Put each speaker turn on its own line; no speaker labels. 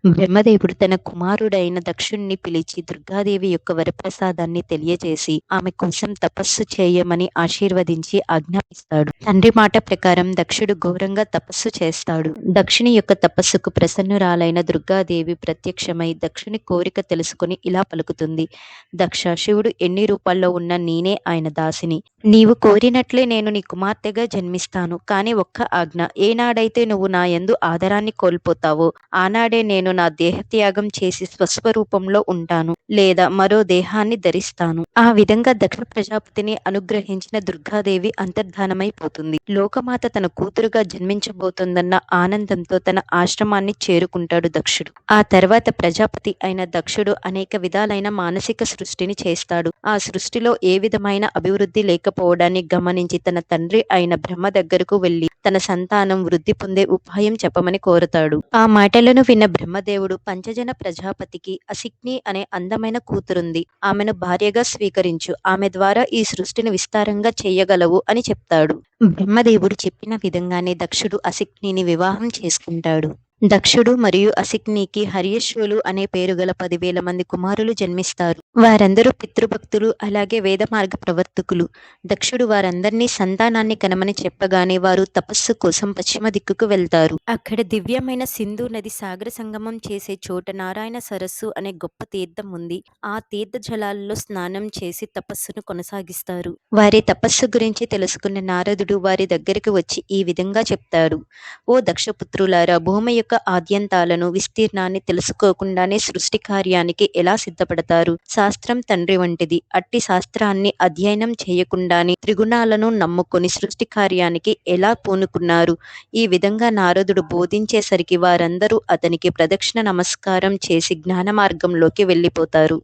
బ్రహ్మదేవుడు తన కుమారుడైన దక్షుణ్ణి పిలిచి దుర్గాదేవి యొక్క వరప్రసాదాన్ని తెలియజేసి ఆమె కోసం తపస్సు చేయమని ఆశీర్వదించి ఆజ్ఞాపిస్తాడు. తండ్రి మాట ప్రకారం దక్షుడు ఘోరంగా తపస్సు చేస్తాడు. దక్షుని యొక్క తపస్సుకు ప్రసన్నురాలైన దుర్గాదేవి ప్రత్యక్షమై దక్షుని కోరిక తెలుసుకుని ఇలా పలుకుతుంది: దక్ష, శివుడు ఎన్ని రూపాల్లో ఉన్న నేనే ఆయన దాసిని. నీవు కోరినట్లే నేను నీ కుమార్తెగా జన్మిస్తాను. కాని ఒక్క ఆజ్ఞ: ఏనాడైతే నువ్వు నా యందు ఆదరాన్ని కోల్పోతావో ఆనాడే నేను నా దేహత్యాగం చేసి స్వస్వరూపంలో ఉంటాను, లేదా మరో దేహాన్ని ధరిస్తాను. ఆ విధంగా దక్ష ప్రజాపతిని అనుగ్రహించిన దుర్గాదేవి అంతర్ధానమైపోతుంది. లోకమాత తన కూతురుగా జన్మించబోతోందన్న ఆనందంతో తన ఆశ్రమాన్ని చేరుకుంటాడు దక్షుడు. ఆ తర్వాత ప్రజాపతి అయిన దక్షుడు అనేక విధాలైన మానసిక సృష్టిని చేస్తాడు. ఆ సృష్టిలో ఏ విధమైన అభివృద్ధి లేకపోవడాన్ని గమనించి తన తండ్రి అయిన బ్రహ్మ దగ్గరకు వెళ్లి తన సంతానం వృద్ధి పొందే ఉపాయం చెప్పమని కోరుతాడు. ఆ మాటలను విన్న బ్రహ్మదేవుడు పంచజన ప్రజాపతికి అసిక్ని అనే అందమైన కూతురుంది, ఆమెను భార్యగా స్వీకరించు, ఆమె ద్వారా ఈ సృష్టిని విస్తారంగా చేయగలవు అని చెప్తాడు. బ్రహ్మదేవుడు చెప్పిన విధంగానే దక్షుడు అసిక్నిని వివాహం చేసుకుంటాడు. దక్షుడు మరియు అసిక్నికి హర్యశ్వులు అనే పేరు గల 10,000 మంది కుమారులు జన్మిస్తారు. వారందరూ పితృభక్తులు, అలాగే వేద మార్గ ప్రవర్తకులు. దక్షుడు వారందరినీ సంతానాన్ని కనమని చెప్పగానే వారు తపస్సు కోసం పశ్చిమ దిక్కుకు వెళ్తారు. అక్కడ దివ్యమైన సింధు నది సాగర సంగమం చేసే చోట నారాయణ సరస్సు అనే గొప్ప తీర్థం ఉంది. ఆ తీర్థ జలాల్లో స్నానం చేసి తపస్సును కొనసాగిస్తారు. వారి తపస్సు గురించి తెలుసుకున్న నారదుడు వారి దగ్గరికి వచ్చి ఈ విధంగా చెప్తాడు: ఓ దక్షపుత్రులారా, భూమి యొక్క ఆద్యంతాలను, విస్తీర్ణాన్ని తెలుసుకోకుండానే సృష్టి కార్యానికి ఎలా సిద్ధపడతారు? శాస్త్రం తండ్రి వంటిది. అట్టి శాస్త్రాన్ని అధ్యయనం చేయకుండానే త్రిగుణాలను నమ్ముకొని సృష్టి కార్యానికి ఎలా పూనుకున్నారు? ఈ విధంగా నారదుడు బోధించేసరికి వారందరూ అతనికి ప్రదక్షిణ నమస్కారం చేసి జ్ఞాన మార్గంలోకి వెళ్ళిపోతారు.